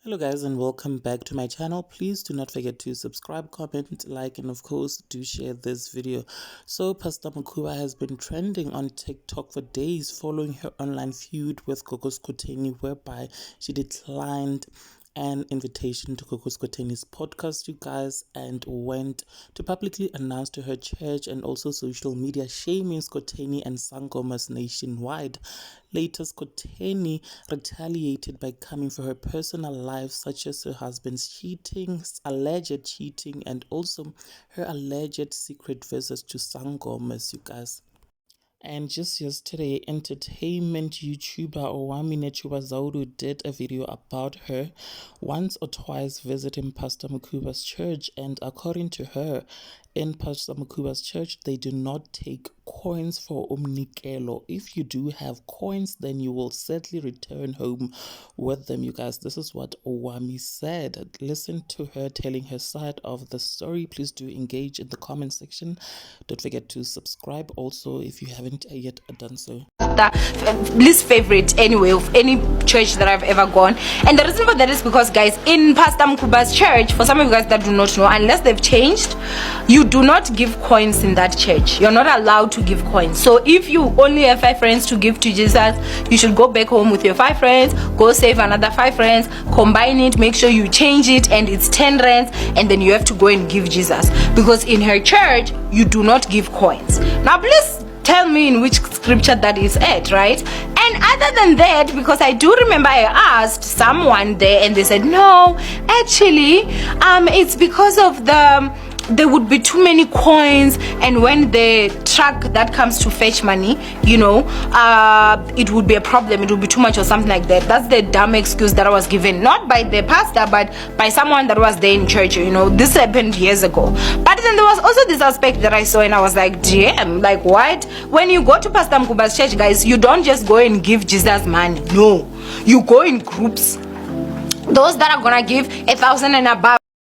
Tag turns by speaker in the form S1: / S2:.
S1: Hello guys, and welcome back to my channel. Please do not forget to subscribe, comment, like, and of course do share this video. So Pastor Mukhuba has been trending on TikTok for days following her online feud with Gogo Skuteni, whereby she declined an invitation to Gogo Skuteni's podcast, you guys, and went to publicly announce to her church and also social media, shaming Skuteni and Sangomas nationwide. Later, Skuteni retaliated by coming for her personal life, such as her husband's cheating, alleged cheating, and also her alleged secret visits to Sangomas, you guys. And just yesterday, entertainment YouTuber Owami did a video about her once or twice visiting Pastor Mukhuba's church. And according to her, in Pastor Mukhuba's church, they do not take coins for umnikelo. If you do have coins, then you will certainly return home with them, you guys. This is what Owami said. Listen to her telling her side of the story. Please do engage in the comment section. Don't forget to subscribe also if you haven't yet done so.
S2: The least favorite anyway of any church that I've ever gone, and the reason for that is because, guys, in Pastor Mukhuba's church, for some of you guys that do not know, unless they've changed, you do not give coins in that church. You're not allowed to give coins. So if you only have 5 friends to give to Jesus, you should go back home with your 5 friends, go save another 5 friends, combine it, make sure you change it, and it's 10 rands, and then you have to go and give Jesus, because in her church you do not give coins. Now please tell me in which scripture that is at, right? And other than that, because I do remember I asked someone there and they said no, actually it's because of there would be too many coins, and when the truck that comes to fetch money, it would be a problem, it would be too much or something like that. That's the dumb excuse that I was given, not by the pastor but by someone that was there in church. This happened years ago. But then there was also this aspect that I saw, and I was like, damn, like what? When you go to Pastor Mukhuba's church, guys, you don't just go and give Jesus money. No, you go in groups. Those that are gonna give 1,000 and above,